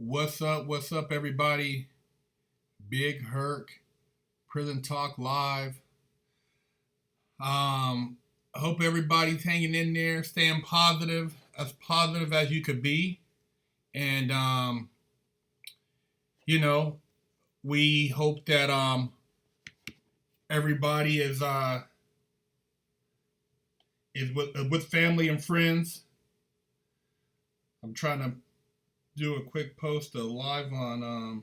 What's up? What's up, everybody? Big Herc, Prison Talk Live. I hope everybody's hanging in there, staying positive as you could be. And, you know, we hope that everybody is with family and friends. I'm trying to do a quick post live on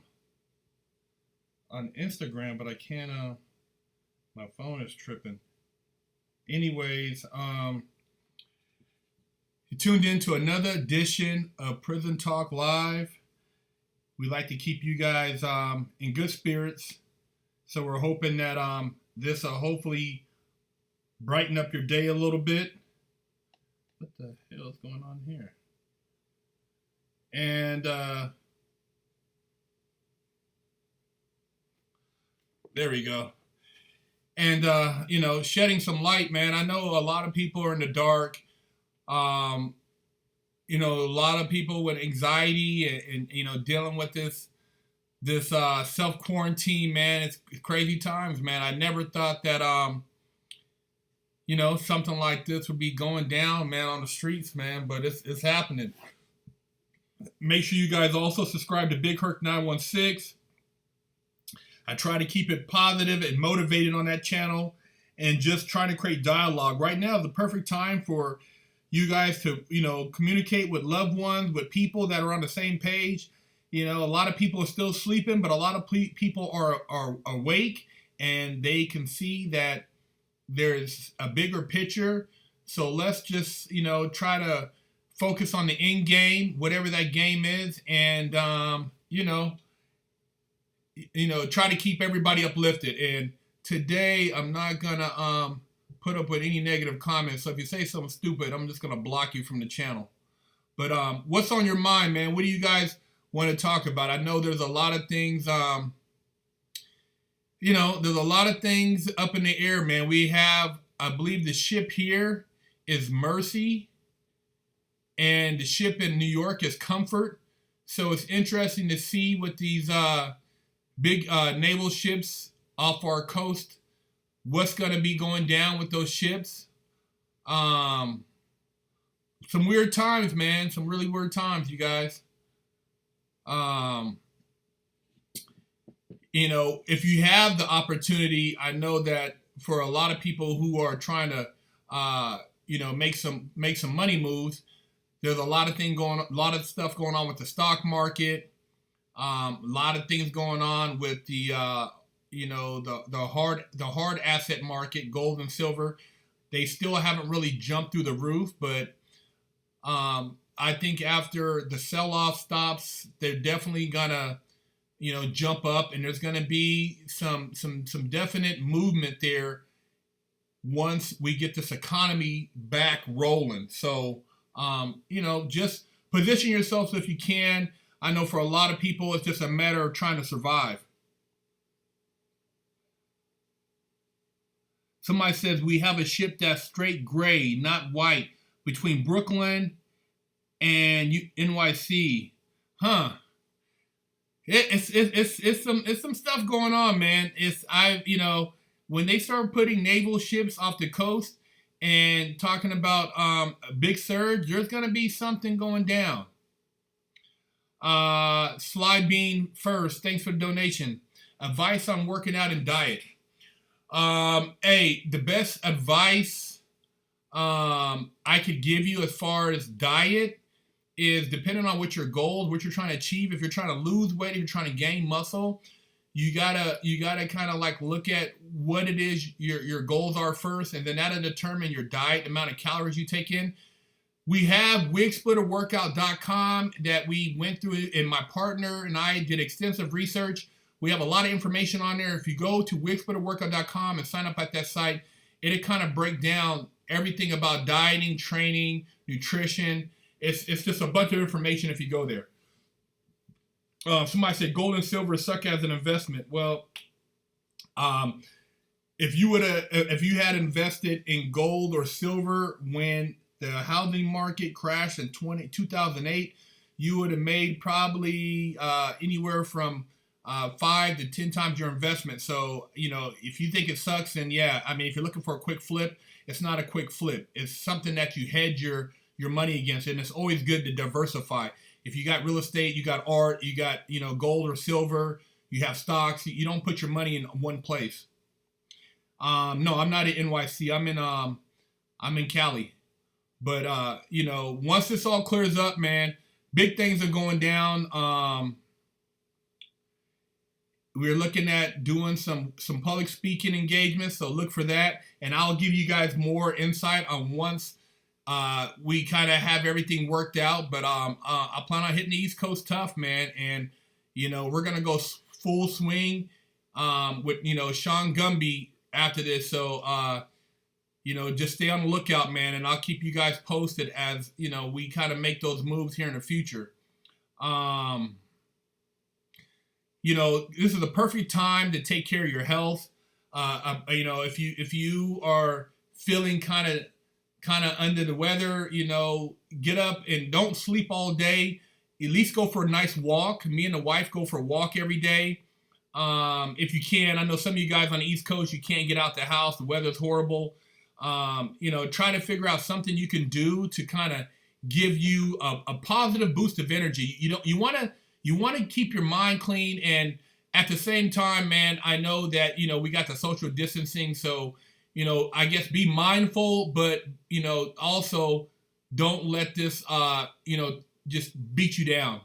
Instagram, but I can't. My phone is tripping. Anyways, you tuned into another edition of Prison Talk Live. We like to keep you guys in good spirits, so we're hoping that this will hopefully brighten up your day a little bit. What the hell is going on here? And there we go. And shedding some light, man. I know a lot of people are in the dark. A lot of people with anxiety and dealing with this self quarantine, man. It's crazy times, man. I never thought that something like this would be going down, man, on the streets, man. But it's happening. Make sure you guys also subscribe to Big Herc 916. I try to keep it positive and motivated on that channel and just trying to create dialogue. Right now is the perfect time for you guys to, communicate with loved ones, with people that are on the same page. A lot of people are still sleeping, but a lot of people are awake and they can see that there's a bigger picture. So let's just, try to focus on the end game, whatever that game is, and try to keep everybody uplifted. And today I'm not gonna put up with any negative comments. So if you say something stupid, I'm just gonna block you from the channel. But what's on your mind, man? What do you guys want to talk about? I know there's a lot of things. There's a lot of things up in the air, man. We have, I believe, the ship here is Mercy. And the ship in New York is Comfort. So it's interesting to see what these big naval ships off our coast, what's going to be going down with those ships. Some weird times, man. Some really weird times, you guys. If you have the opportunity, I know that for a lot of people who are trying to, make some money moves, there's a lot of stuff going on with the stock market. A lot of things going on with the hard asset market, gold and silver. They still haven't really jumped through the roof, but I think after the sell-off stops, they're definitely gonna, jump up, and there's gonna be some definite movement there once we get this economy back rolling. So. Just position yourself if you can. I know for a lot of people, it's just a matter of trying to survive. Somebody says we have a ship that's straight gray, not white, between Brooklyn and NYC. Huh? It's some stuff going on, man. When they start putting naval ships off the coast and talking about a big surge, there's going to be something going down. Slide Bean first, thanks for the donation. Advice on working out and diet. The best advice I could give you as far as diet is depending on what your goals, what you're trying to achieve. If you're trying to lose weight, if you're trying to gain muscle, you gotta kind of like look at what it is your goals are first, and then that'll determine your diet, the amount of calories you take in. We have wigsplitterworkout.com that we went through, and my partner and I did extensive research. We have a lot of information on there. If you go to wigsplitterworkout.com and sign up at that site, it'll kind of break down everything about dieting, training, nutrition. It's just a bunch of information if you go there. Somebody said gold and silver suck as an investment. Well, if you had invested in gold or silver when the housing market crashed in 2008, you would have made probably anywhere from 5 to 10 times your investment. So, if you think it sucks, then yeah, I mean, if you're looking for a quick flip, it's not a quick flip. It's something that you hedge your money against, and it's always good to diversify. If you got real estate, you got art, you got gold or silver, you have stocks. You don't put your money in one place. No, I'm not in NYC. I'm in Cali. But once this all clears up, man, big things are going down. We're looking at doing some public speaking engagements, so look for that, and I'll give you guys more insight on once we kind of have everything worked out. But I plan on hitting the East Coast tough, man, and we're gonna go full swing with Sean Gumby after this. So just stay on the lookout, man, and I'll keep you guys posted as we kind of make those moves here in the future. This is the perfect time to take care of your health. If you are feeling kind of under the weather, get up and don't sleep all day. At least go for a nice walk. Me and the wife go for a walk every day. If you can. I know some of you guys on the East Coast, you can't get out the house. The weather's horrible. Try to figure out something you can do to kind of give you a positive boost of energy. You want to keep your mind clean, and at the same time, man, I know that we got the social distancing, so I guess be mindful, but also don't let this just beat you down.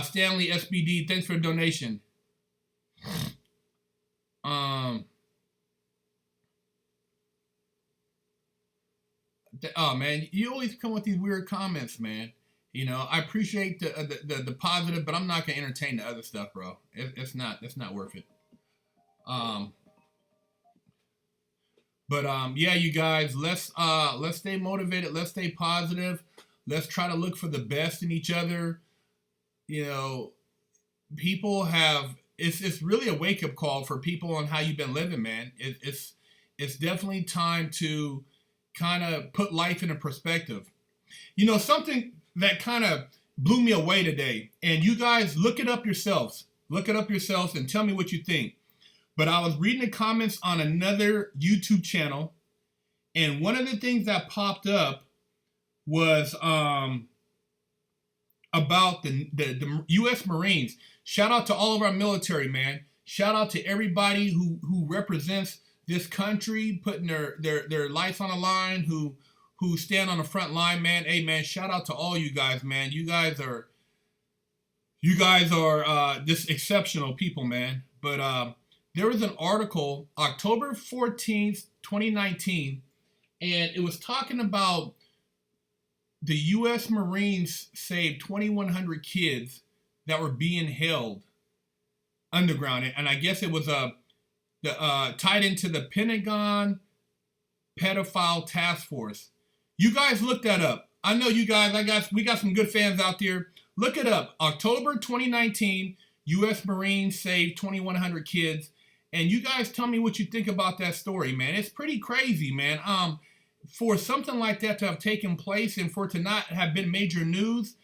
Stanley SBD, thanks for the donation. Oh man, you always come with these weird comments, man. I appreciate the positive, but I'm not gonna entertain the other stuff, bro. It's not worth it. Yeah, you guys, let's stay motivated. Let's stay positive. Let's try to look for the best in each other. People have it's really a wake up call for people on how you've been living, man. It's definitely time to kind of put life into perspective. Something that kind of blew me away today, and you guys look it up yourselves. Look it up yourselves and tell me what you think. But I was reading the comments on another YouTube channel, and one of the things that popped up was about the U.S. Marines. Shout out to all of our military, man. Shout out to everybody who represents this country, putting their life on the line, who stand on the front line, man. Hey, man, shout out to all you guys, man. You guys are just exceptional people, man. But there was an article, October 14th, 2019, and it was talking about the U.S. Marines saved 2,100 kids that were being held underground. And I guess it was tied into the Pentagon Pedophile Task Force. You guys look that up. I know you guys, we got some good fans out there. Look it up. October 2019, U.S. Marines saved 2,100 kids. And you guys tell me what you think about that story, man. It's pretty crazy, man. For something like that to have taken place and for it to not have been major news,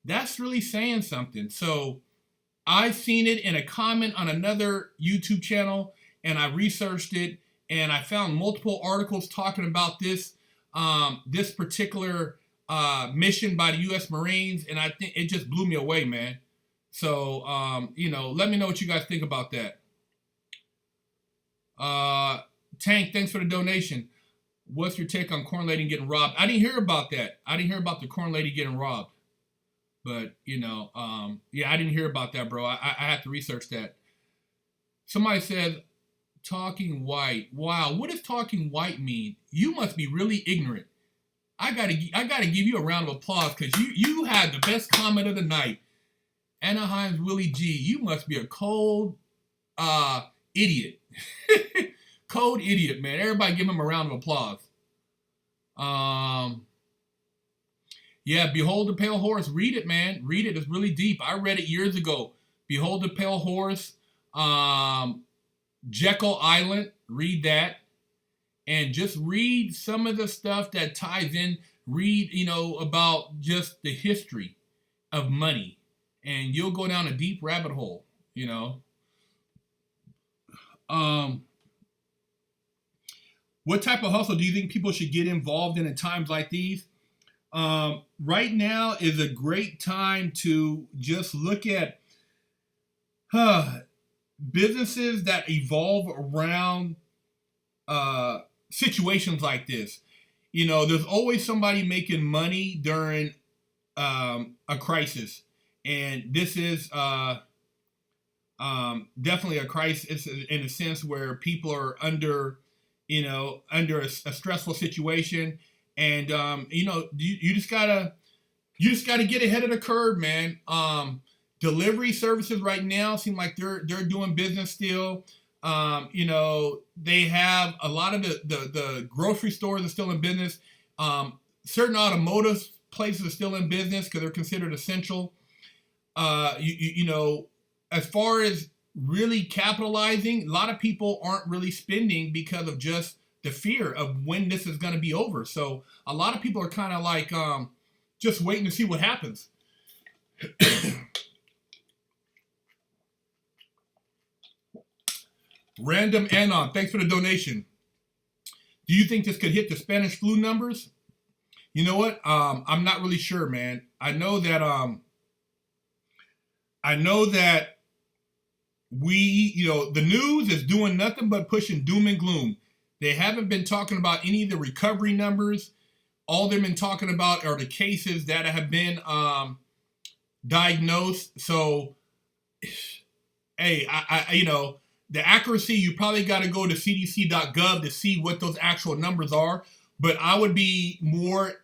that's really saying something. So I seen it in a comment on another YouTube channel, and I researched it, and I found multiple articles talking about this particular mission by the U.S. Marines, and I think it just blew me away, man. So, let me know what you guys think about that. Tank, thanks for the donation. What's your take on Corn Lady getting robbed? I didn't hear about that. I didn't hear about the Corn Lady getting robbed. But, yeah, I didn't hear about that, bro. I have to research that. Somebody said, talking white. Wow, what does talking white mean? You must be really ignorant. I gotta give you a round of applause because you had the best comment of the night. Anaheim's Willie G. You must be a cold idiot. Cold idiot, man. Everybody give him a round of applause. Yeah, Behold the Pale Horse. Read it, man. Read it. It's really deep. I read it years ago. Behold the Pale Horse. Jekyll Island. Read that. And just read some of the stuff that ties in. Read, about just the history. of money, and you'll go down a deep rabbit hole. You know, um, what type of hustle do you think people should get involved in times like these? Right now is a great time to just look at businesses that evolve around situations like this. You know, there's always somebody making money during a crisis, and this is definitely a crisis in a sense where people are under, under a stressful situation, and you just gotta get ahead of the curve, man. Delivery services right now seem like they're doing business still. They have a lot of the grocery stores are still in business. Certain automotive places are still in business because they're considered essential. As far as really capitalizing, a lot of people aren't really spending because of just the fear of when this is going to be over. So a lot of people are kind of like just waiting to see what happens. Random Anon, thanks for the donation. Do you think this could hit the Spanish flu numbers? You know what? I'm not really sure, man. I know that the news is doing nothing but pushing doom and gloom. They haven't been talking about any of the recovery numbers. All they've been talking about are the cases that have been diagnosed. So, hey, the accuracy, you probably got to go to cdc.gov to see what those actual numbers are. But I would be more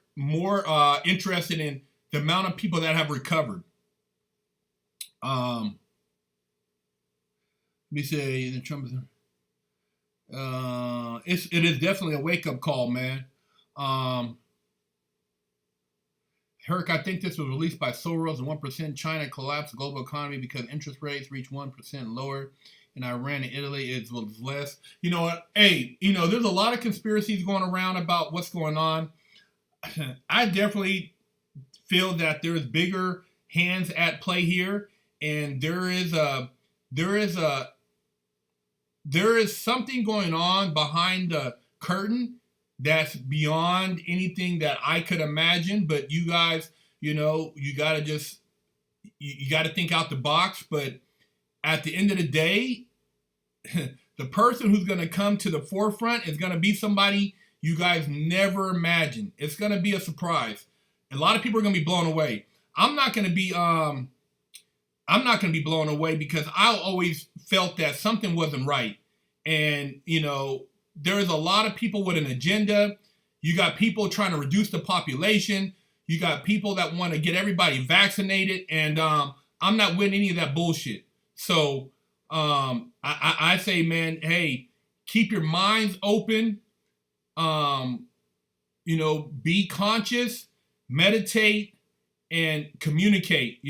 interested in the amount of people that have recovered. Let me say the Trump. It is definitely a wake up call, man. Herc, I think this was released by Soros and 1%. China collapsed the global economy because interest rates reached 1% lower. In Iran and Italy, it was less. You know what? Hey, there's a lot of conspiracies going around about what's going on. I definitely feel that there's bigger hands at play here, and there is something going on behind the curtain that's beyond anything that I could imagine. But you guys, you gotta you gotta think out the box. But at the end of the day, the person who's going to come to the forefront is going to be somebody you guys never imagined. It's going to be a surprise. A lot of people are going to be blown away. I'm not going to be blown away because I always felt that something wasn't right. And, there's a lot of people with an agenda. You got people trying to reduce the population. You got people that want to get everybody vaccinated. And I'm not with any of that bullshit. So I say, man, hey, keep your minds open. Be conscious, meditate, and communicate,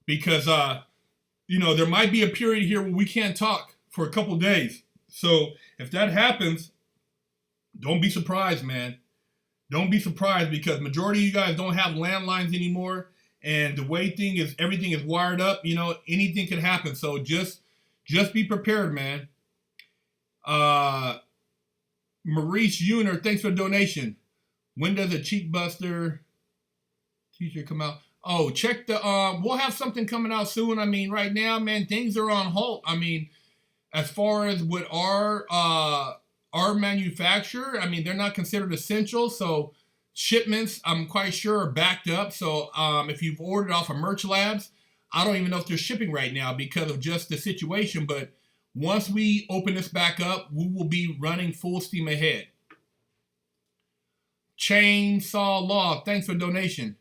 because, there might be a period here where we can't talk for a couple days. So if that happens, don't be surprised, man. Don't be surprised because majority of you guys don't have landlines anymore. And the way everything is wired up, anything can happen. So just be prepared, man. Maurice Uner, thanks for the donation. When does a Cheek Buster t-shirt come out? Oh, check we'll have something coming out soon. I mean, right now, man, things are on hold. I mean, as far as with our manufacturer, I mean, they're not considered essential. So shipments, I'm quite sure, are backed up. So if you've ordered off of Merch Labs, I don't even know if they're shipping right now because of just the situation. But once we open this back up, we will be running full steam ahead. Chainsaw Law, thanks for donation.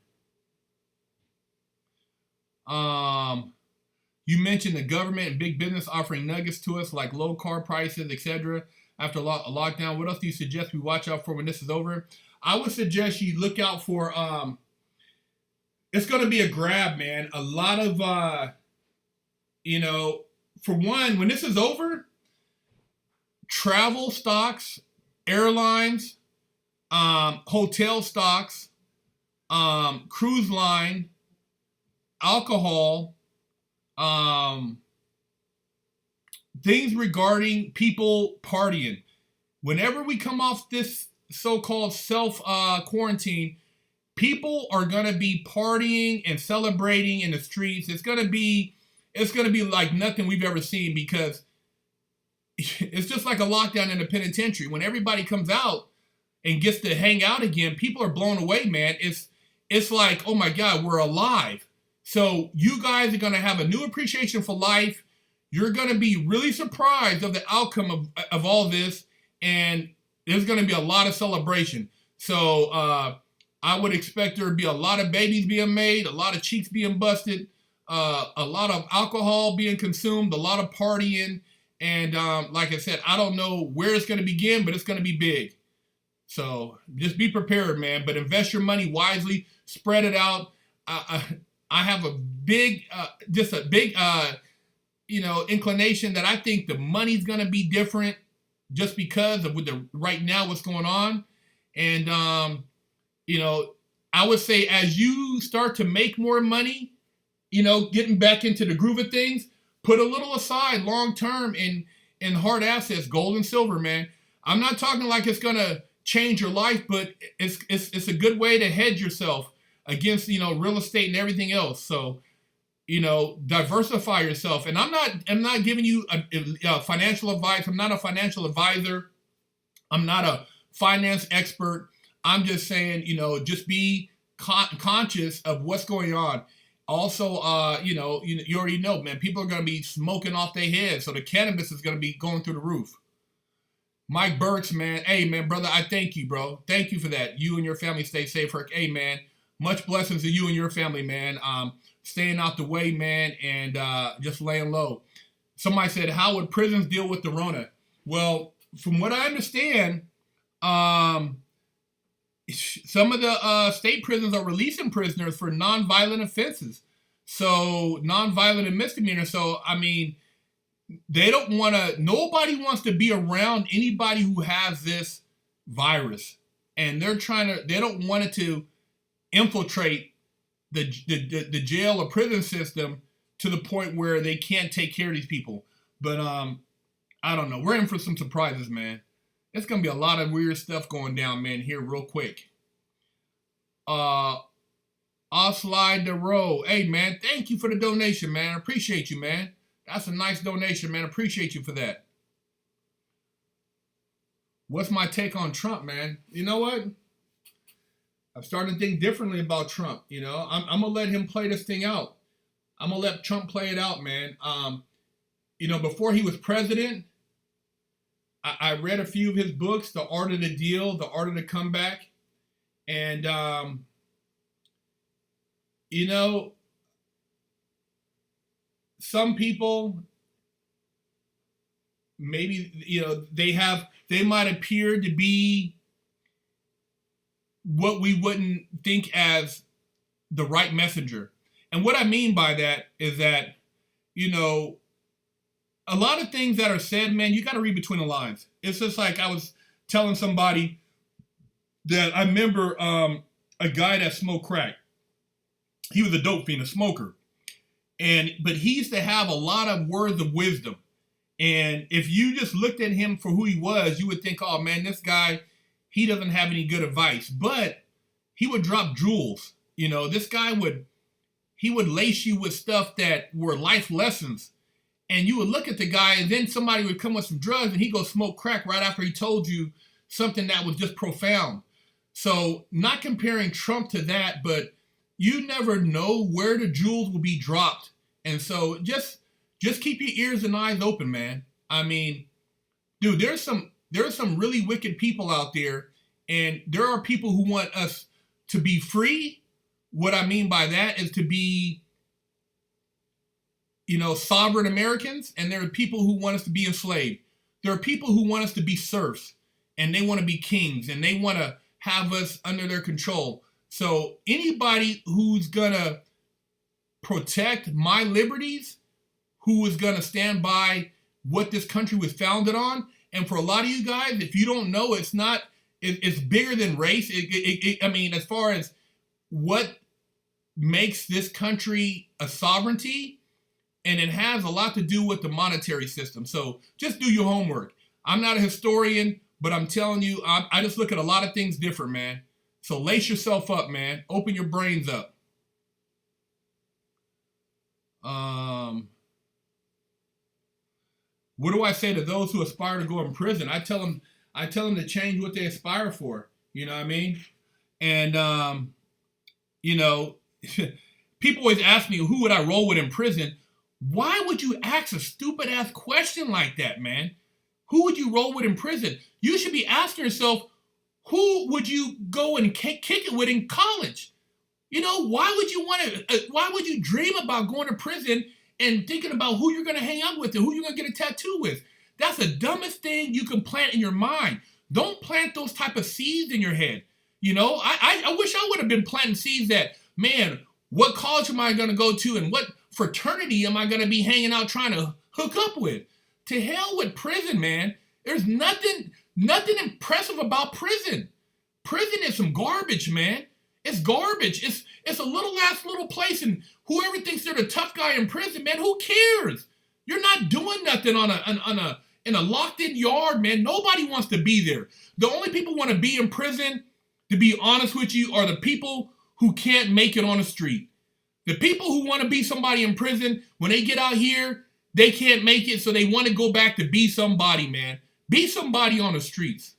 You mentioned the government and big business offering nuggets to us like low car prices, etc. After a lockdown. What else do you suggest we watch out for when this is over? I would suggest you look out for, it's going to be a grab, man. A lot of, for one, when this is over, travel stocks, airlines, hotel stocks, cruise line, alcohol, um, things regarding people partying. Whenever we come off this so-called self quarantine, people are gonna be partying and celebrating in the streets. It's gonna be like nothing we've ever seen, because it's just like a lockdown in the penitentiary. When everybody comes out and gets to hang out again, people are blown away, man. It's like, oh my God, we're alive. So you guys are gonna have a new appreciation for life. You're gonna be really surprised of the outcome of all this, and there's gonna be a lot of celebration. So I would expect there to be a lot of babies being made, a lot of cheeks being busted, a lot of alcohol being consumed, a lot of partying. And like I said, I don't know where it's going to begin, but it's going to be big. So just be prepared, man. But invest your money wisely, spread it out. I have a big, inclination that I think the money's going to be different just because of right now what's going on. And I would say as you start to make more money, getting back into the groove of things, put a little aside long term in hard assets, gold and silver, man. I'm not talking like it's gonna change your life, but it's a good way to hedge yourself against real estate and everything else. So diversify yourself. And I'm not giving you a financial advice. I'm not a financial advisor. I'm not a finance expert. I'm just saying, just be conscious of what's going on. Also, you already know, man, people are going to be smoking off their heads. So the cannabis is going to be going through the roof. Mike Burks, man. Hey, man, brother, I thank you, bro. Thank you for that. You and your family stay safe, Herc. Hey, man, much blessings to you and your family, man. Staying out the way, man, and just laying low. Somebody said, how would prisons deal with the Rona? Well, from what I understand, some of the state prisons are releasing prisoners for nonviolent offenses. So nonviolent and misdemeanor. So, I mean, nobody wants to be around anybody who has this virus. And they don't want it to infiltrate the jail or prison system to the point where they can't take care of these people. But I don't know. We're in for some surprises, man. It's going to be a lot of weird stuff going down, man, here real quick. I'll slide the road. Hey, man, thank you for the donation, man. I appreciate you, man. That's a nice donation, man. Appreciate you for that. What's my take on Trump, man? You know what? I'm starting to think differently about Trump. I'm going to let him play this thing out. I'm going to let Trump play it out, man. Before he was president, I read a few of his books, The Art of the Deal, The Art of the Comeback. And, some people, maybe, they might appear to be what we wouldn't think as the right messenger. And what I mean by that is that, a lot of things that are said, man, you got to read between the lines. It's just like I was telling somebody that I remember a guy that smoked crack. He was a dope fiend, a smoker. But he used to have a lot of words of wisdom. And if you just looked at him for who he was, you would think, oh, man, this guy, he doesn't have any good advice. But he would drop jewels. This guy would lace you with stuff that were life lessons. And you would look at the guy, and then somebody would come with some drugs, and he'd go smoke crack right after he told you something that was just profound. So not comparing Trump to that, but you never know where the jewels will be dropped. And so just keep your ears and eyes open, man. I mean, dude, there are some really wicked people out there, and there are people who want us to be free. What I mean by that is to be sovereign Americans, and there are people who want us to be enslaved. There are people who want us to be serfs, and they want to be kings, and they want to have us under their control. So anybody who's going to protect my liberties, who is going to stand by what this country was founded on, and for a lot of you guys, if you don't know, it's bigger than race. I mean, as far as what makes this country a sovereignty, and it has a lot to do with the monetary system. So just do your homework. I'm not a historian, but I'm telling you, I just look at a lot of things different, man. So lace yourself up, man. Open your brains up. What do I say to those who aspire to go in prison? I tell them to change what they aspire for. You know what I mean? And you know, people always ask me, who would I roll with in prison? Why would you ask a stupid ass question like that, man? Who would you roll with in prison? You should be asking yourself, who would you go and kick it with in college? You know, why would you dream about going to prison and thinking about who you're going to hang out with and who you're going to get a tattoo with? That's the dumbest thing you can plant in your mind. Don't plant those type of seeds in your head. You know, I wish I would have been planting seeds that, man, what college am I going to go to and what fraternity am I going to be hanging out trying to hook up with? To hell with prison, man. There's nothing impressive about prison. Prison is some garbage, man. It's garbage. It's a little place, and whoever thinks they're the tough guy in prison, man, who cares? You're not doing nothing in a locked-in yard, man. Nobody wants to be there. The only people who want to be in prison, to be honest with you, are the people who can't make it on the street. The people who want to be somebody in prison, when they get out here, they can't make it, so they want to go back to be somebody, man. Be somebody on the streets.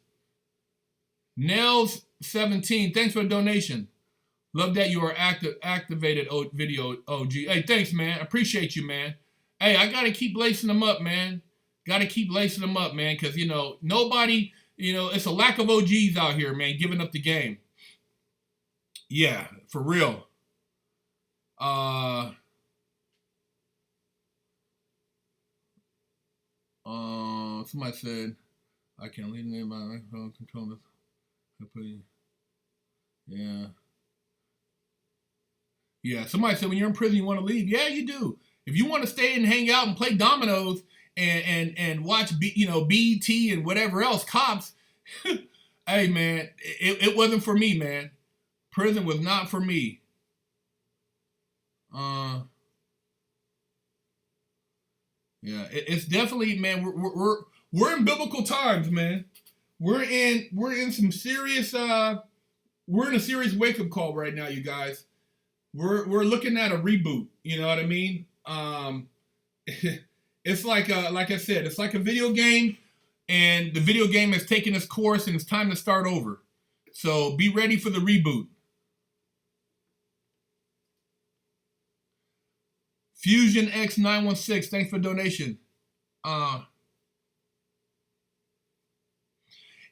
Nels17, thanks for the donation. Love that you are activated video OG. Hey, thanks, man. Appreciate you, man. Hey, I got to keep lacing them up, man. Got to keep lacing them up, man, because, you know, nobody, you know, it's a lack of OGs out here, man, giving up the game. Yeah, for real. Somebody said, I can't leave the name by my control. Yeah. Yeah, somebody said when you're in prison, you want to leave. Yeah, you do. If you want to stay and hang out and play dominoes and watch, BET and whatever else, cops, hey, man, it wasn't for me, man. Prison was not for me. Yeah, it's definitely, man. We're in biblical times, man. We're in some serious. We're in a serious wake up call right now, you guys. We're looking at a reboot. You know what I mean? It's like I said, it's like a video game, and the video game has taken its course, and it's time to start over. So be ready for the reboot. Fusion X916, thanks for donation.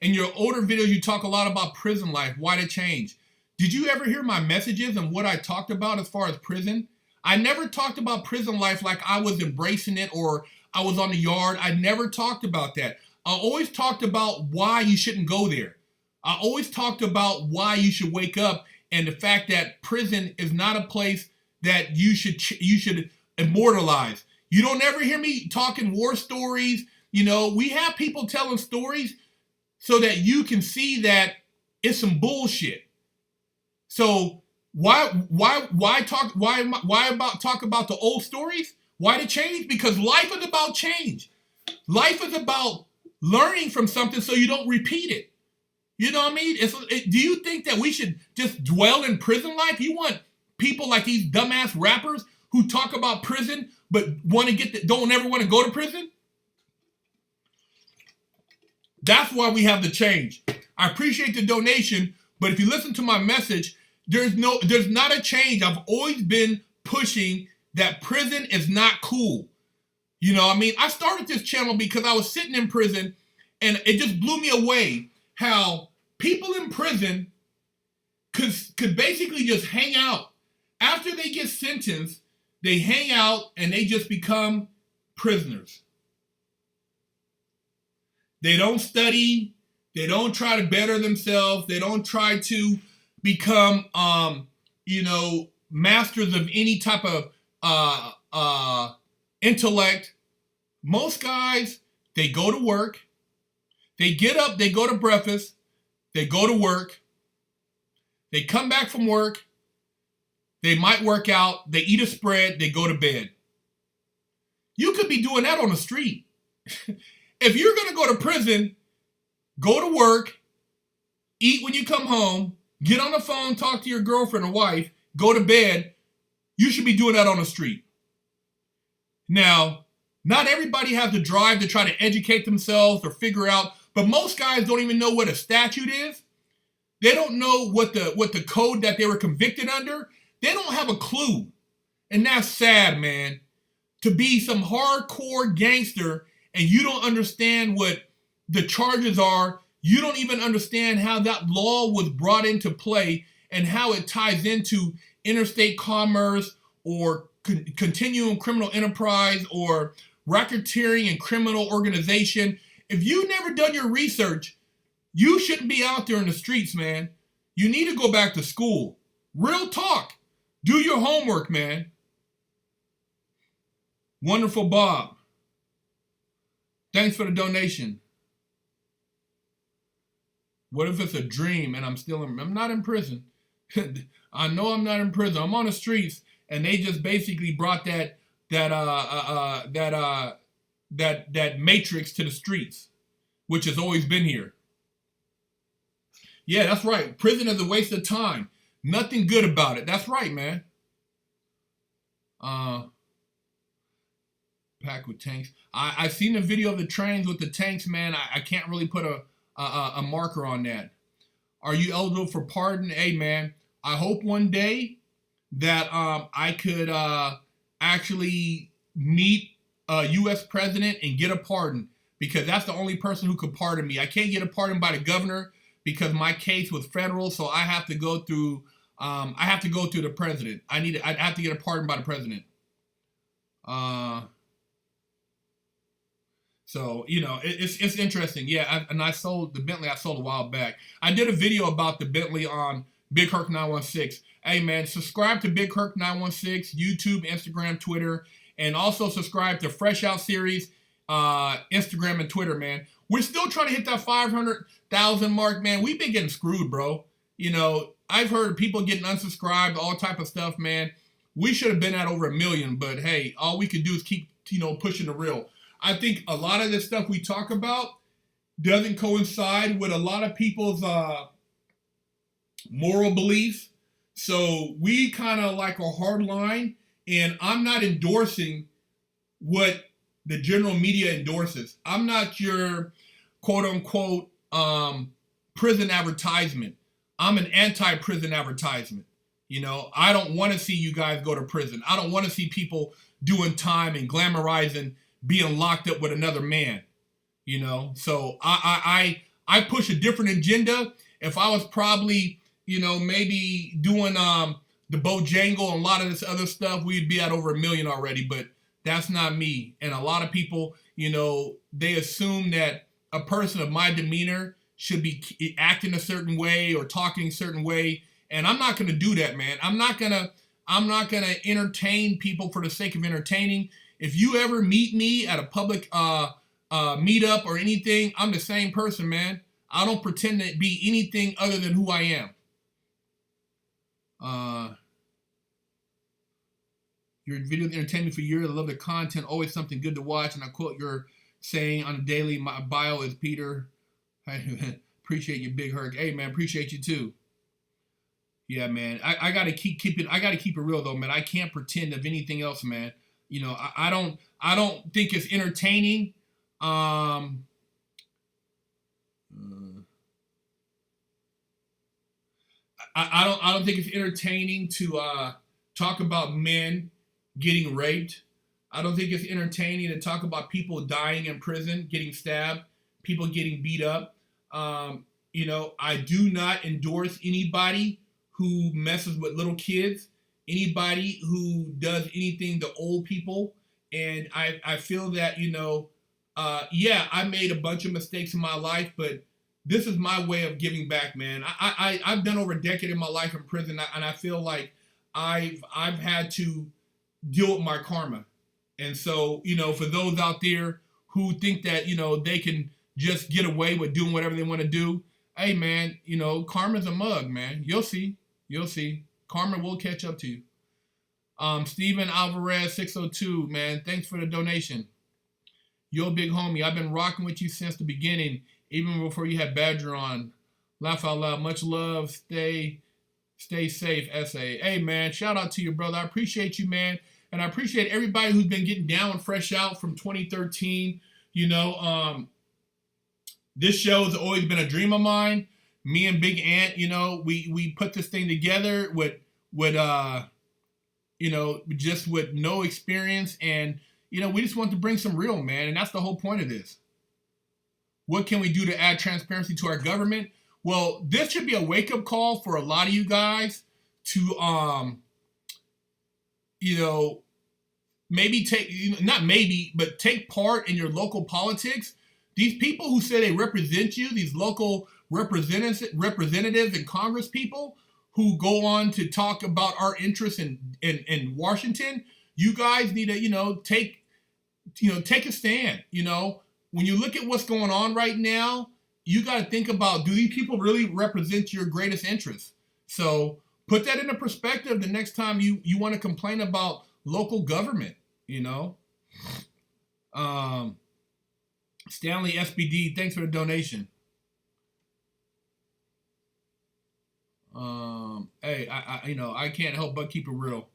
In your older videos, you talk a lot about prison life, why to change. Did you ever hear my messages and what I talked about as far as prison? I never talked about prison life like I was embracing it or I was on the yard. I never talked about that. I always talked about why you shouldn't go there. I always talked about why you should wake up and the fact that prison is not a place that you should immortalize. You don't ever hear me talking war stories. You know, we have people telling stories so that you can see that it's some bullshit. So why talk about the old stories? Why to change? Because life is about change. Life is about learning from something so you don't repeat it. You know what I mean? Do you think that we should just dwell in prison life? You want people like these dumbass rappers who talk about prison but don't ever want to go to prison? That's why we have the change. I appreciate the donation, but if you listen to my message, there's not a change. I've always been pushing that prison is not cool. You know what I mean? I started this channel because I was sitting in prison and it just blew me away how people in prison could basically just hang out. After they get sentenced, they hang out and they just become prisoners. They don't study. They don't try to better themselves. They don't try to become, masters of any type of intellect. Most guys, they go to work. They get up, they go to breakfast. They go to work. They come back from work. They might work out, they eat a spread, they go to bed. You could be doing that on the street. If you're going to go to prison, go to work, eat when you come home, get on the phone, talk to your girlfriend or wife, go to bed, you should be doing that on the street. Now, not everybody has the drive to try to educate themselves or figure out, but most guys don't even know what a statute is. They don't know what the code that they were convicted under. They don't have a clue. And that's sad, man. To be some hardcore gangster and you don't understand what the charges are. You don't even understand how that law was brought into play and how it ties into interstate commerce or continuing criminal enterprise or racketeering and criminal organization. If you never done your research, you shouldn't be out there in the streets, man. You need to go back to school. Real talk. Do your homework, man. Wonderful Bob. Thanks for the donation. What if it's a dream and I'm not in prison? I know I'm not in prison. I'm on the streets and they just basically brought that matrix to the streets, which has always been here. Yeah, that's right. Prison is a waste of time. Nothing good about it. That's right, man. Packed with tanks. I've seen the video of the trains with the tanks, man. I can't really put a marker on that. Are you eligible for pardon? Hey, man, I hope one day that I could actually meet a U.S. president and get a pardon, because that's the only person who could pardon me. I can't get a pardon by the governor because my case was federal, so I have to go through the president. I'd have to get a pardon by the president. So, you know, it's interesting. Yeah, I sold the Bentley. I sold a while back. I did a video about the Bentley on Big Herc 916. Hey, man, subscribe to Big Herc 916, YouTube, Instagram, Twitter, and also subscribe to Fresh Out Series, Instagram and Twitter, man. We're still trying to hit that 500,000 mark, man. We've been getting screwed, bro. You know, I've heard people getting unsubscribed, all type of stuff, man. We should have been at over 1 million, but hey, all we could do is keep, pushing the real. I think a lot of the stuff we talk about doesn't coincide with a lot of people's moral beliefs. So we kind of like a hard line, and I'm not endorsing what the general media endorses. I'm not your quote unquote prison advertisement. I'm an anti-prison advertisement. You know, I don't want to see you guys go to prison. I don't want to see people doing time and glamorizing being locked up with another man. You know, so I push a different agenda. If I was probably, maybe doing the Bojangle and a lot of this other stuff, we'd be at over 1 million already, but that's not me. And a lot of people, they assume that a person of my demeanor should be acting a certain way or talking a certain way. And I'm not going to do that, man. I'm not going to entertain people for the sake of entertaining. If you ever meet me at a public meetup or anything, I'm the same person, man. I don't pretend to be anything other than who I am. Your video entertainment for years. I love the content. Always something good to watch. And I quote your saying on a daily. My bio is Peter. I appreciate you, Big Herc. Hey, man, appreciate you too. Yeah, man. I gotta keep it. I gotta keep it real though, man. I can't pretend of anything else, man. I don't think it's entertaining. I don't think it's entertaining to talk about men getting raped. I don't think it's entertaining to talk about people dying in prison, getting stabbed, people getting beat up. I do not endorse anybody who messes with little kids, anybody who does anything to old people. And I feel that, I made a bunch of mistakes in my life, but this is my way of giving back, man. I've done over a decade of my life in prison, and I feel like I've had to deal with my karma. And so, for those out there who think that, they can just get away with doing whatever they want to do, hey, man, karma's a mug, man. You'll see. Karma will catch up to you. Steven Alvarez 602, man, thanks for the donation. Yo, big homie, I've been rocking with you since the beginning, even before you had Badger on. Laugh out loud. Much love. Stay safe, SA. Hey, man, shout out to you, brother. I appreciate you, man. And I appreciate everybody who's been getting down and fresh out from 2013. You know, this show has always been a dream of mine. Me and Big Ant, you know, we put this thing together with you know, just with no experience. And, you know, we just want to bring some real, man. And that's the whole point of this. What can we do to add transparency to our government? Well, this should be a wake-up call for a lot of you guys to, you know, maybe not maybe, but take part in your local politics. These people who say they represent you, these local representatives and Congress people who go on to talk about our interests in Washington, you guys need to, you know, take a stand. You know, when you look at what's going on right now, you got to think about, do these people really represent your greatest interests? So put that into perspective the next time you want to complain about local government, you know. Stanley SBD, thanks for the donation. Hey, I you know, I can't help but keep it real.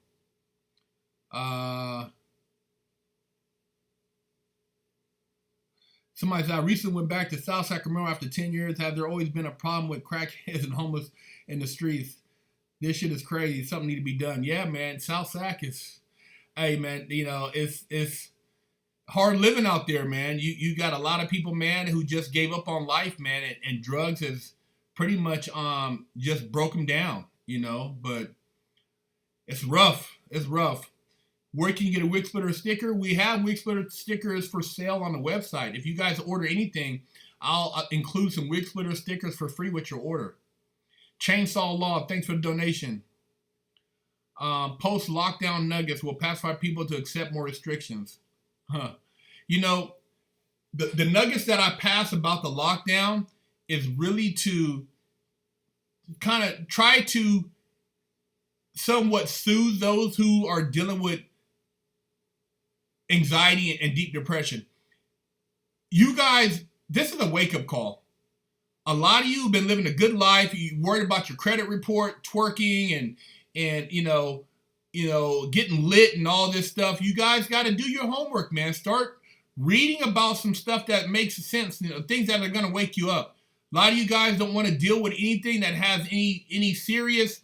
Somebody said, I recently went back to South Sacramento after 10 years. Have there always been a problem with crackheads and homeless in the streets? This shit is crazy. Something need to be done. Yeah, man. South Sac is, hey, man, you know, it's hard living out there, man. You got a lot of people, man, who just gave up on life, man, and drugs has pretty much just broke them down, you know. But it's rough. It's rough. Where can you get a wig splitter sticker? We have wig splitter stickers for sale on the website. If you guys order anything, I'll include some wig splitter stickers for free with your order. Chainsaw Law, thanks for the donation. Post-lockdown nuggets will pacify people to accept more restrictions. You know, the nuggets that I pass about the lockdown is really to kind of try to somewhat soothe those who are dealing with anxiety and deep depression. You guys, this is a wake-up call. A lot of you have been living a good life. You worried about your credit report, twerking, and you know, getting lit and all this stuff. You guys got to do your homework, man. Start reading about some stuff that makes sense. You know, things that are going to wake you up. A lot of you guys don't want to deal with anything that has any serious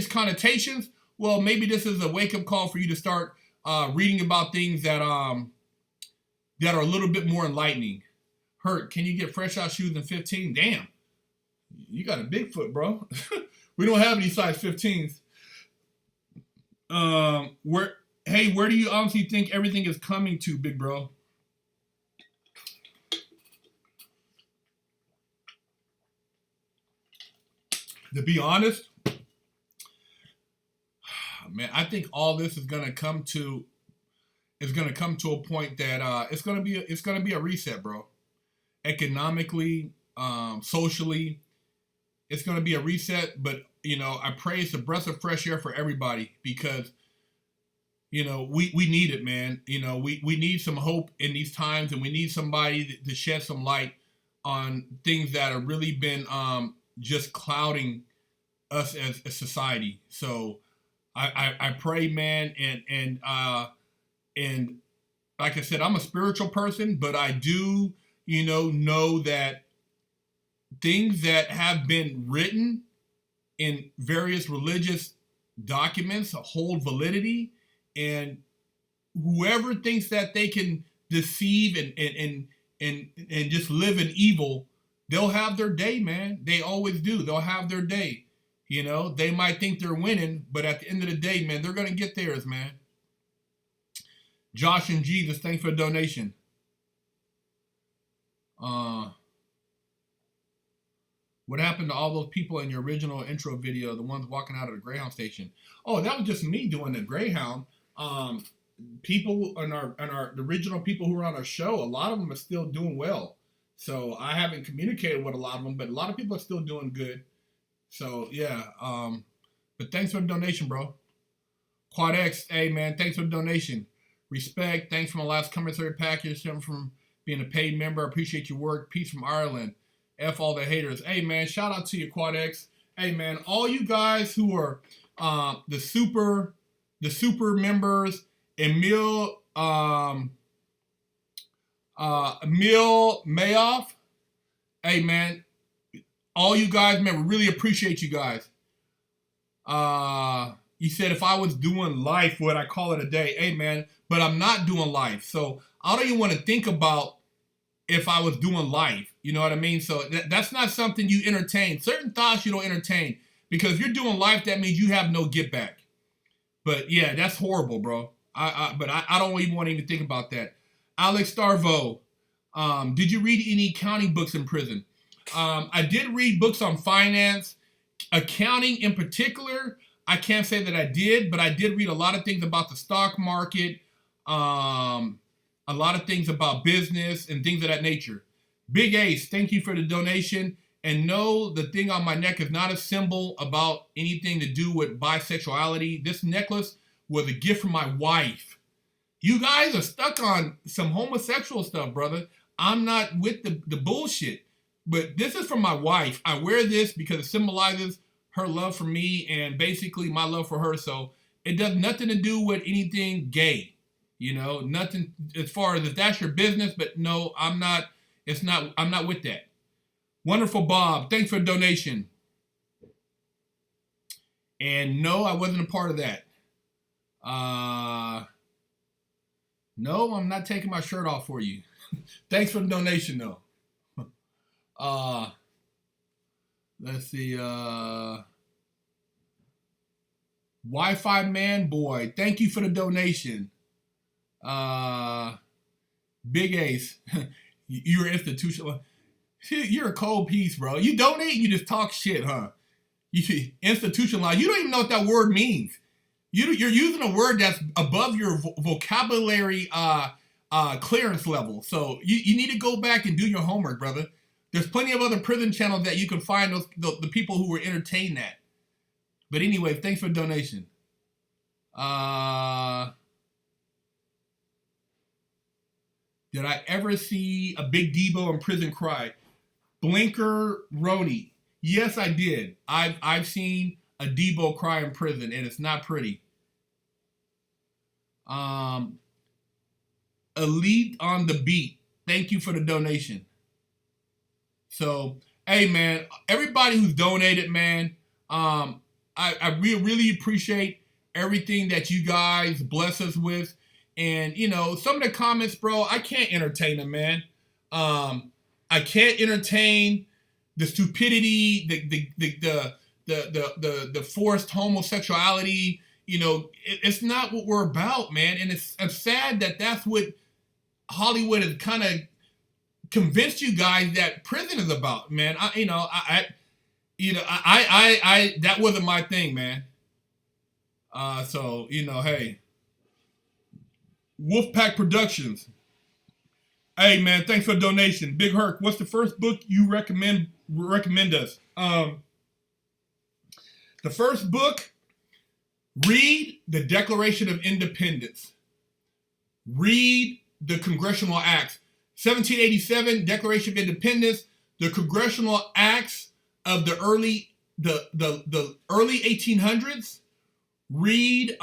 connotations. Well, maybe this is a wake-up call for you to start reading about things that are a little bit more enlightening. Herc, can you get fresh out shoes in 15? Damn, you got a big foot, bro. We don't have any size 15s. Where do you honestly think everything is coming to, big bro? To be honest, man, I think all this is gonna come to a point that it's gonna be a reset, bro. Economically, socially, it's gonna be a reset. But you know, I pray it's a breath of fresh air for everybody, because you know we need it, man. You know, we need some hope in these times, and we need somebody to shed some light on things that have really been just clouding us as a society. So I pray, man, and like I said, I'm a spiritual person, but I do, you know that things that have been written in various religious documents hold validity, and whoever thinks that they can deceive and just live in evil, they'll have their day, man. They always do. They'll have their day. You know, they might think they're winning, but at the end of the day, man, they're going to get theirs, man. Josh and Jesus, thanks for the donation. What happened to all those people in your original intro video, the ones walking out of the Greyhound station? Oh, that was just me doing the Greyhound. People the original people who were on our show, a lot of them are still doing well. So I haven't communicated with a lot of them, but a lot of people are still doing good. So yeah, But thanks for the donation, bro. Quad X, hey man, thanks for the donation. Respect, thanks for my last commentary package. From being a paid member. I appreciate your work. Peace from Ireland. F all the haters. Hey man, shout out to you, Quad X. Hey man, all you guys who are the super members, Emil Mayoff. Hey man, all you guys, man, we really appreciate you guys. You said if I was doing life, would I call it a day? Hey man, but I'm not doing life, so I don't even want to think about if I was doing life. You know what I mean? So that's not something you entertain. Certain thoughts you don't entertain, because if you're doing life, that means you have no get back. But yeah, that's horrible, bro. But I don't even want to even think about that. Alex Starvo, did you read any accounting books in prison? I did read books on finance, accounting in particular. I can't say that I did, but I did read a lot of things about the stock market, a lot of things about business and things of that nature. Big Ace, thank you for the donation. And no, the thing on my neck is not a symbol about anything to do with bisexuality. This necklace was a gift from my wife. You guys are stuck on some homosexual stuff, brother. I'm not with the bullshit. But this is from my wife. I wear this because it symbolizes her love for me and basically my love for her. So it does nothing to do with anything gay. You know, nothing as far as if that's your business. But no, I'm not. I'm not with that. Wonderful Bob, thanks for the donation. And no, I wasn't a part of that. No, I'm not taking my shirt off for you. Thanks for the donation, though. Let's see. Wi-Fi Man Boy, thank you for the donation. Big Ace, you're institutional. You're a cold piece, bro. You donate, you just talk shit, huh? You institutionalized. You don't even know what that word means. You're using a word that's above your vocabulary clearance level. So you need to go back and do your homework, brother. There's plenty of other prison channels that you can find the people who were entertained that. But anyway, thanks for the donation. Did I ever see a Big Debo in prison cry? Blinker Roni. Yes, I did. I've seen a Debo cry in prison, and it's not pretty. Elite on the Beat. Thank you for the donation. So, hey, man, everybody who's donated, man, I really appreciate everything that you guys bless us with. And, you know, some of the comments, bro, I can't entertain them, man. I can't entertain the stupidity, the forced homosexuality. You know, it's not what we're about, man. And I'm sad that that's what Hollywood has kind of convinced you guys that prison is about, man. That wasn't my thing, man. So, you know, hey, Wolfpack Productions. Hey, man, thanks for the donation. Big Herc, what's the first book you recommend us? The first book, read the Declaration of Independence. Read the Congressional Acts. 1787, Declaration of Independence, the Congressional Acts of the early 1800s. Read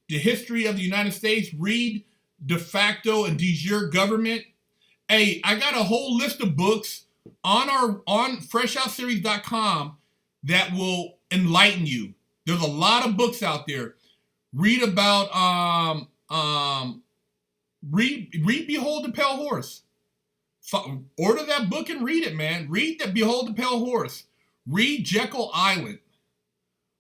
the history of the United States. Read de facto and de jure government. Hey, I got a whole list of books on freshoutseries.com that will enlighten you. There's a lot of books out there. Read about read Behold the Pale Horse. Order that book and read it, man. Read the Behold the Pale Horse. Read Jekyll Island.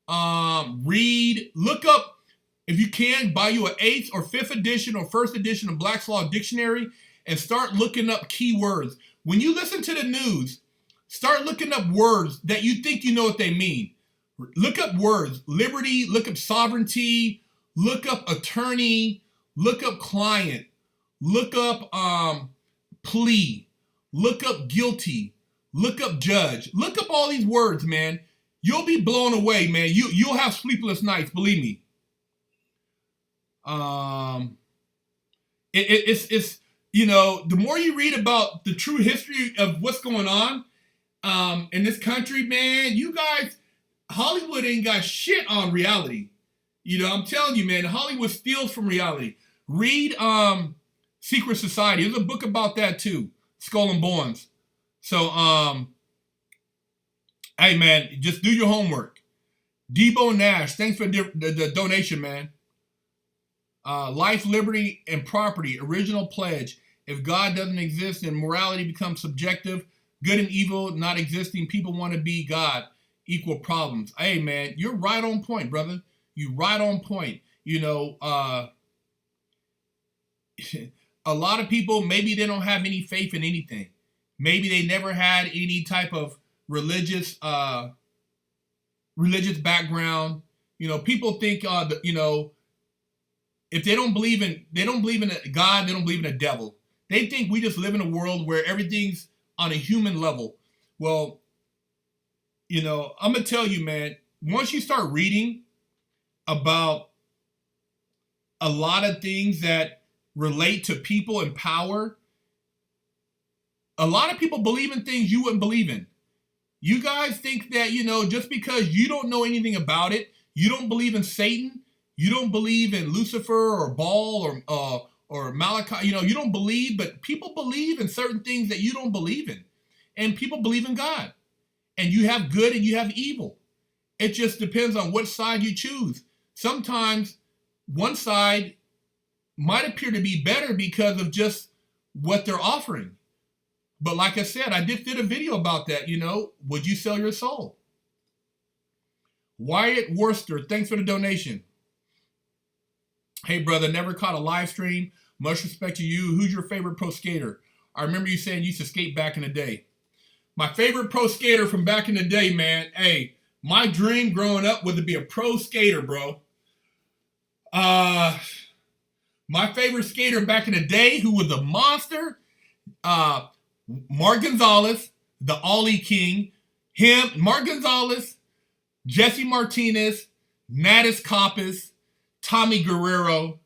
Look up, if you can, buy you an 8th or 5th edition or 1st edition of Black's Law Dictionary and start looking up keywords. When you listen to the news, start looking up words that you think you know what they mean. Look up words. Liberty, look up sovereignty, look up attorney, look up client, look up plea, look up guilty, Look up judge. Look up all these words, man. You'll be blown away, man. You'll have sleepless nights, believe me. It's the more you read about the true history of what's going on in this country, man, you guys, Hollywood ain't got shit on reality. I'm telling you, man, Hollywood steals from reality. Read Secret Society. There's a book about that too, Skull and Bones. So, hey, man, just do your homework. Debo Nash, thanks for the donation, man. Life, liberty, and property, original pledge. If God doesn't exist, then morality becomes subjective. Good and evil not existing. People want to be God. Equal problems. Hey, man, you're right on point, brother. You're right on point. A lot of people, maybe they don't have any faith in anything. Maybe they never had any type of religious background. People think if they don't believe in a God, they don't believe in a devil. They think we just live in a world where everything's on a human level. Well, I'm gonna tell you, man, once you start reading about a lot of things that relate to people and power, a lot of people believe in things you wouldn't believe in. You guys think that, just because you don't know anything about it, you don't believe in Satan, you don't believe in Lucifer or Baal or Malachi, you don't believe, but people believe in certain things that you don't believe in. And people believe in God. And you have good and you have evil. It just depends on what side you choose. Sometimes one side might appear to be better because of just what they're offering. But like I said, I did a video about that, would you sell your soul? Wyatt Worcester, thanks for the donation. Hey, brother, never caught a live stream. Much respect to you. Who's your favorite pro skater? I remember you saying you used to skate back in the day. My favorite pro skater from back in the day, man. Hey, my dream growing up was to be a pro skater, bro. My favorite skater back in the day who was a monster, Mark Gonzalez, the Ollie King. Mark Gonzalez, Jesse Martinez, Natus Kopis, Tommy Guerrero,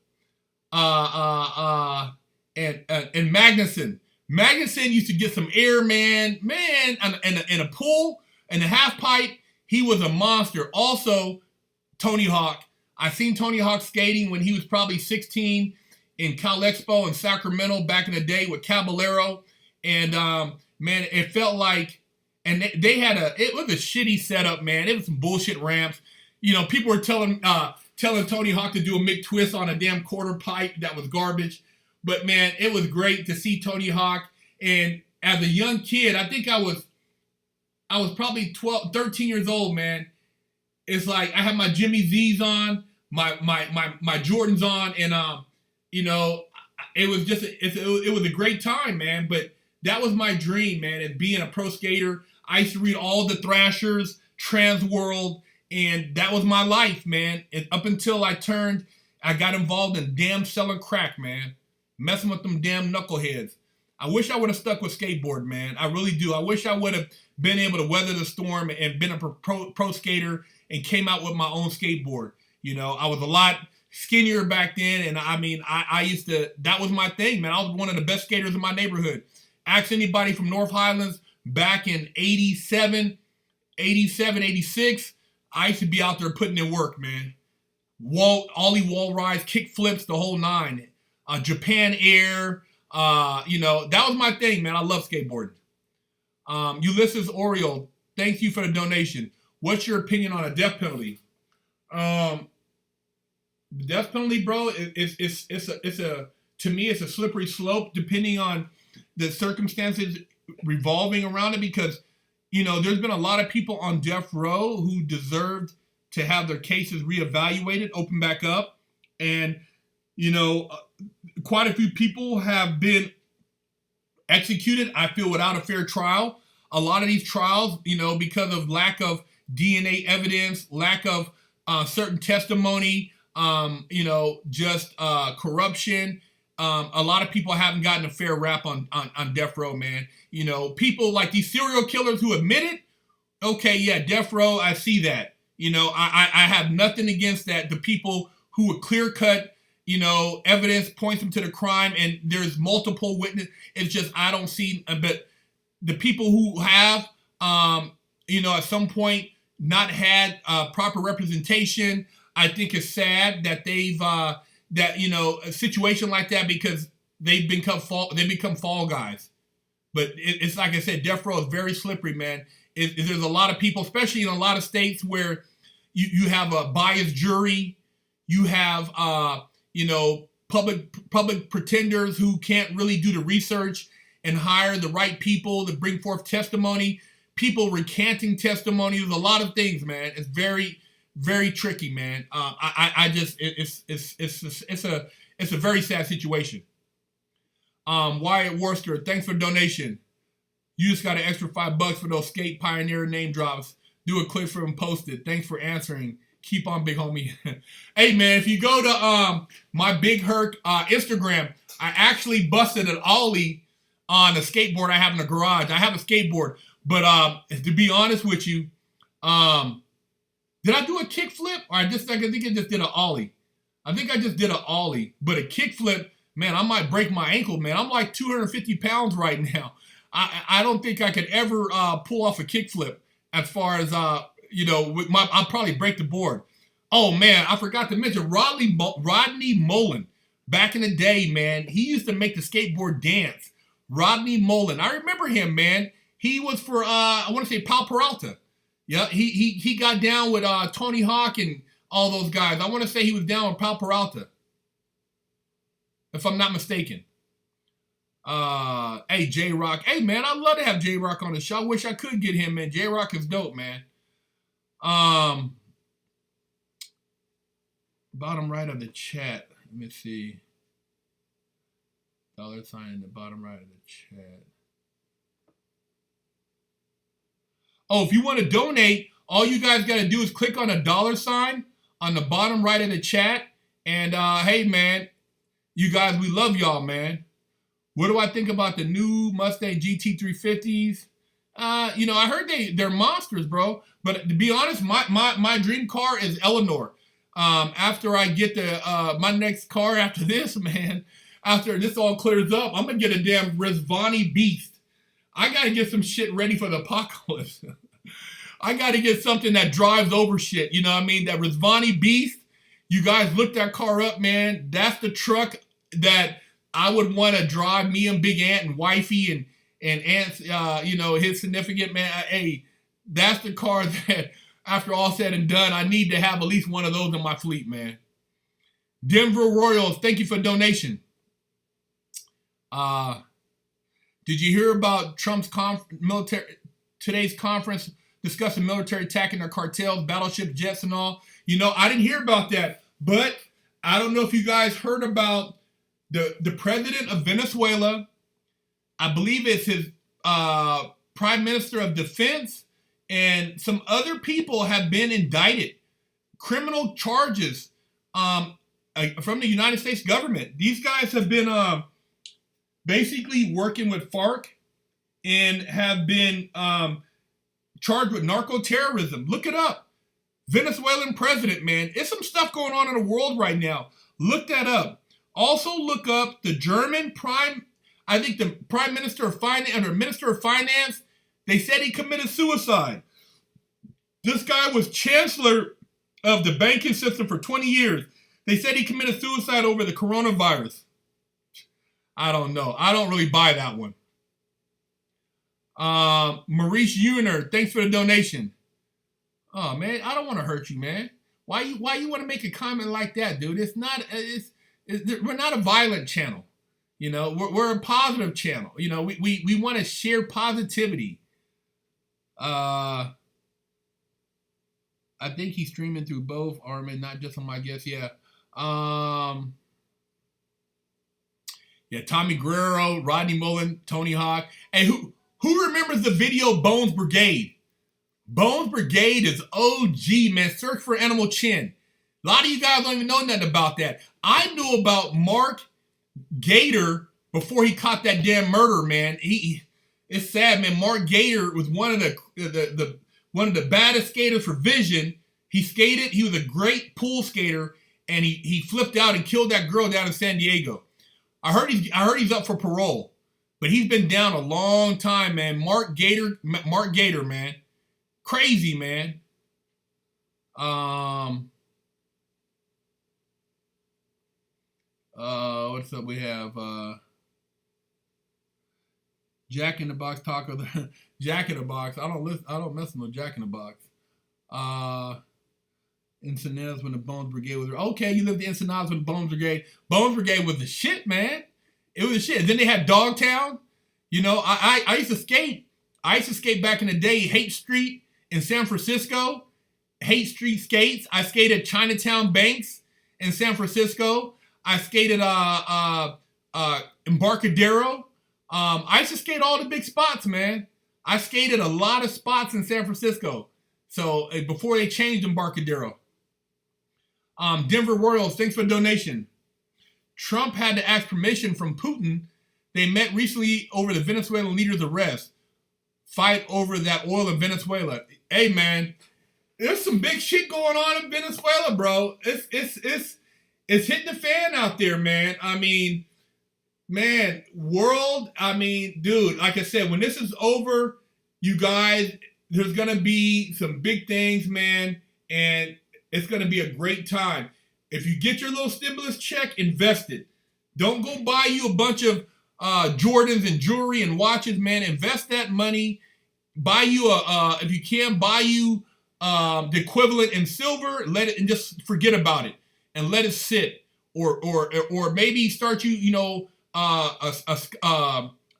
and Magnuson. Magnuson used to get some air, man, in a pool, in a half pipe. He was a monster. Also, Tony Hawk. I seen Tony Hawk skating when he was probably 16 in Cal Expo in Sacramento back in the day with Caballero. And, man, it felt like, and it was a shitty setup, man. It was some bullshit ramps. People were telling Tony Hawk to do a McTwist on a damn quarter pipe that was garbage. But, man, it was great to see Tony Hawk. And as a young kid, I think I was probably 13 years old, man. It's like I had my Jimmy Z's on, my Jordans on, and, it was just, it was a great time, man. But that was my dream, man, as being a pro skater. I used to read all the Thrashers, Transworld, and that was my life, man. And up until I got involved in damn selling crack, man. Messing with them damn knuckleheads. I wish I would have stuck with skateboard, man. I really do. I wish I would have been able to weather the storm and been a pro skater and came out with my own skateboard. I was a lot skinnier back then, and I used to, that was my thing, man. I was one of the best skaters in my neighborhood. Ask anybody from North Highlands back in 87, 86, I used to be out there putting in work, man. Ollie wall rides, kick flips, the whole nine. Japan Air, that was my thing, man. I love skateboarding. Ulysses Oriole, thank you for the donation. What's your opinion on a death penalty? The death penalty, bro, to me, it's a slippery slope depending on the circumstances revolving around it, because, there's been a lot of people on death row who deserved to have their cases reevaluated, open back up. And, quite a few people have been executed, I feel, without a fair trial. A lot of these trials, because of lack of DNA evidence, lack of certain testimony, corruption, a lot of people haven't gotten a fair rap on death row, man. You know, people like these serial killers who admit it. Okay, yeah, death row, I see that. You know, I have nothing against that. The people who would clear cut, you know, evidence points them to the crime, and there's multiple witnesses. It's just I don't see. But the people who have, you know, at some point not had proper representation, I think it's sad that they've that, you know, a situation like that, because they become fall guys. But it's like I said, death row is very slippery, man. There's a lot of people, especially in a lot of states, where you have a biased jury, you have you know, public pretenders who can't really do the research and hire the right people to bring forth testimony, people recanting testimony. There's a lot of things, man. It's very, very tricky, man. It's a very sad situation. Wyatt Worcester, thanks for the donation. You just got an extra $5 for those skate pioneer name drops. Do a clip for him, post it. Thanks for answering. Keep on, big homie. Hey, man, if you go to my Big Herc Instagram, I actually busted an ollie on a skateboard I have in the garage. I have a skateboard, but to be honest with you, did I do a kickflip? Or I think I just did an ollie. I think I just did an ollie, but a kickflip, man, I might break my ankle, man. I'm like 250 pounds right now. I don't think I could ever pull off a kickflip. As far as you know, I'll probably break the board. Oh man, I forgot to mention Rodney Mullen. Back in the day, man, he used to make the skateboard dance. Rodney Mullen, I remember him, man. He was for I want to say Pal Peralta. Yeah, he got down with Tony Hawk and all those guys. I want to say he was down with Pal Peralta, if I'm not mistaken. Hey, J-Rock. Hey, man, I'd love to have J-Rock on the show. I wish I could get him, man. J-Rock is dope, man. Bottom right of the chat. Let me see. $sign in the bottom right of the chat. Oh, if you want to donate, all you guys got to do is click on a $sign on the bottom right of the chat. And, hey, man, you guys, we love y'all, man. What do I think about the new Mustang GT350s? You know, I heard they're monsters, bro. But to be honest, my dream car is Eleanor. After I get my next car after this, man, after this all clears up, I'm going to get a damn Rizvani Beast. I got to get some shit ready for the apocalypse. I got to get something that drives over shit. You know what I mean? That Rizvani Beast, you guys look that car up, man. That's the truck that I would want to drive me and Big Aunt and Wifey and Aunt's, you know, his significant man. Hey, that's the car that, after all said and done, I need to have at least one of those in my fleet, man. Denver Royals, thank you for the donation. Did you hear about Trump's today's conference discussing military attacking their cartels, battleships, jets, and all? You know, I didn't hear about that, but I don't know if you guys heard about the president of Venezuela. I believe it's his prime minister of defense, and some other people have been indicted, criminal charges from the United States government. These guys have been basically working with FARC and have been charged with narco-terrorism. Look it up. Venezuelan president, man. It's some stuff going on in the world right now. Look that up. Also look up the German prime minister of finance, or minister of finance. They said he committed suicide. This guy was chancellor of the banking system for 20 years. They said he committed suicide over the coronavirus. I don't know. I don't really buy that one. Maurice Uner, thanks for the donation. Oh man, I don't want to hurt you, man. Why you want to make a comment like that, dude? It's not. We're not a violent channel. You know, we're a positive channel. You know, we want to share positivity. I think he's streaming through both, Armin, not just on my guess. Yeah. Yeah, Tommy Guerrero, Rodney Mullen, Tony Hawk. Hey, who remembers the video Bones Brigade? Bones Brigade is OG, man. Search for Animal Chin. A lot of you guys don't even know nothing about that. I knew about Mark Gator, before he caught that damn murder, man, it's sad, man. Mark Gator was one of the baddest skaters for Vision. He skated. He was a great pool skater, and he flipped out and killed that girl down in San Diego. I heard he's up for parole, but he's been down a long time, man. Mark Gator, man, crazy, man. What's up? We have Jack in the Box Taco. Jack in the Box. I don't mess with no Jack in the Box. Ensenadas when the Bones Brigade was okay. You lived in Ensenadas when the Bones Brigade. Bones Brigade was the shit, man. It was the shit. Then they had Dogtown. You know, I used to skate. I used to skate back in the day, Haight Street in San Francisco. Haight Street skates. I skated Chinatown Banks in San Francisco. I skated Embarcadero. I used to skate all the big spots, man. I skated a lot of spots in San Francisco. So before they changed Embarcadero. Denver Royals, thanks for the donation. Trump had to ask permission from Putin. They met recently over the Venezuelan leader's arrest. Fight over that oil in Venezuela. Hey, man, there's some big shit going on in Venezuela, bro. It's hitting the fan out there, man. I mean, man, dude, like I said, when this is over, you guys, there's going to be some big things, man, and it's going to be a great time. If you get your little stimulus check, invest it. Don't go buy you a bunch of Jordans and jewelry and watches, man. Invest that money. Buy you if you can, buy you the equivalent in silver. Let it and just forget about it and let it sit. Or maybe start a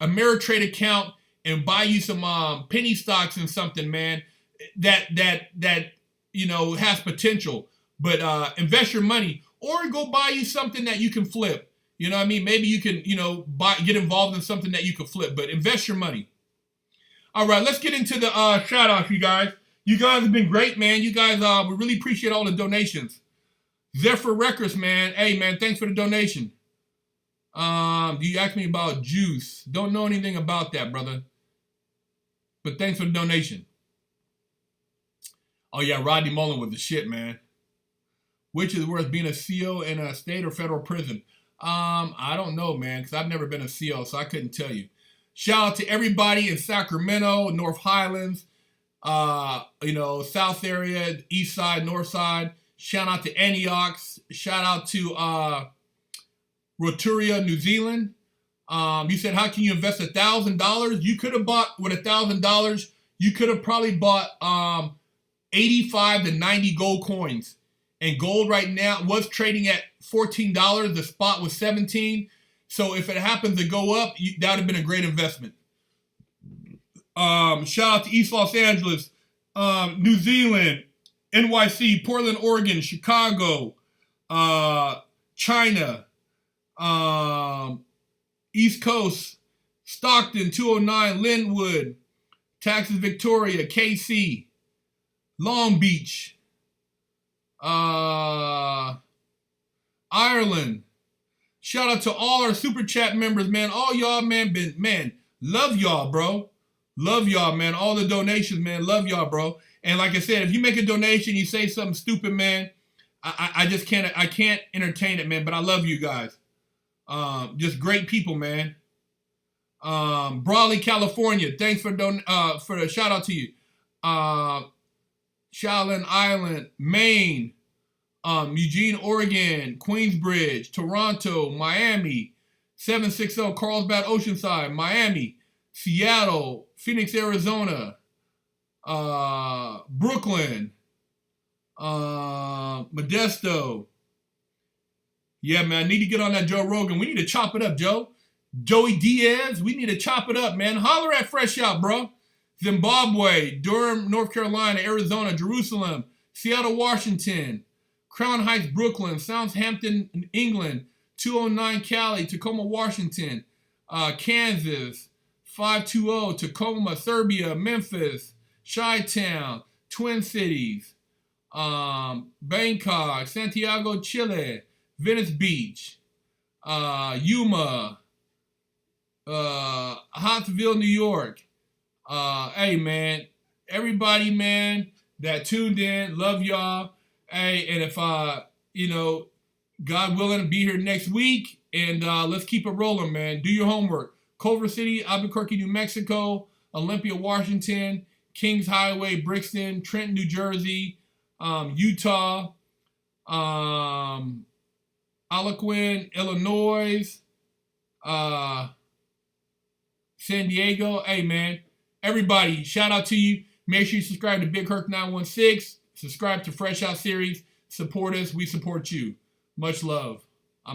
Ameritrade account and buy you some penny stocks and something, man. That has potential. But invest your money, or go buy you something that you can flip. You know what I mean? Maybe you can, get involved in something that you can flip, but invest your money. All right, let's get into the shout outs, you guys. You guys have been great, man. You guys, we really appreciate all the donations. Zephyr Records, man. Hey, man, thanks for the donation. You asked me about juice. Don't know anything about that, brother. But thanks for the donation. Oh, yeah, Rodney Mullen was the shit, man. Which is worse, being a CO in a state or federal prison? I don't know, man, because I've never been a CO, so I couldn't tell you. Shout out to everybody in Sacramento, North Highlands, South area, East Side, North Side. Shout out to Antioch. Shout out to Rotorua, New Zealand. You said, how can you invest $1,000? You could have bought, with $1,000, you could have probably bought 85 to 90 gold coins. And gold right now was trading at $14. The spot was $17. So if it happens to go up, that would have been a great investment. Shout out to East Los Angeles, New Zealand, NYC, Portland, Oregon, Chicago, China, East Coast, Stockton, 209, Linwood, Texas, Victoria, KC, Long Beach, Ireland. Shout out to all our super chat members, man. All y'all, man, love y'all, bro. Love y'all, man. All the donations, man. Love y'all, bro. And like I said, if you make a donation, you say something stupid, man, I just can't entertain it, man. But I love you guys. Just great people, man. Brawley, California. Thanks for the shout out to you. Shaolin Island, Maine, Eugene, Oregon, Queensbridge, Toronto, Miami, 760 Carlsbad, Oceanside, Miami, Seattle, Phoenix, Arizona, Brooklyn, Modesto. Yeah, man, I need to get on that Joe Rogan. We need to chop it up, Joe. Joey Diaz, we need to chop it up, man. Holler at Fresh Out, bro. Zimbabwe, Durham, North Carolina, Arizona, Jerusalem, Seattle, Washington, Crown Heights, Brooklyn, Southampton, England, 209 Cali, Tacoma, Washington, Kansas, 520, Tacoma, Serbia, Memphis, Chi-Town, Twin Cities, Bangkok, Santiago, Chile, Venice Beach, Yuma, Huntsville, New York. Hey, man, everybody, man, that tuned in, love y'all. Hey, and if, God willing, be here next week, and let's keep it rolling, man. Do your homework. Culver City, Albuquerque, New Mexico, Olympia, Washington, Kings Highway, Brixton, Trenton, New Jersey, Utah, Alcuin, Illinois, San Diego. Hey, man, everybody, shout out to you. Make sure you subscribe to Big Herc 916. Subscribe to Fresh Out Series. Support us. We support you. Much love.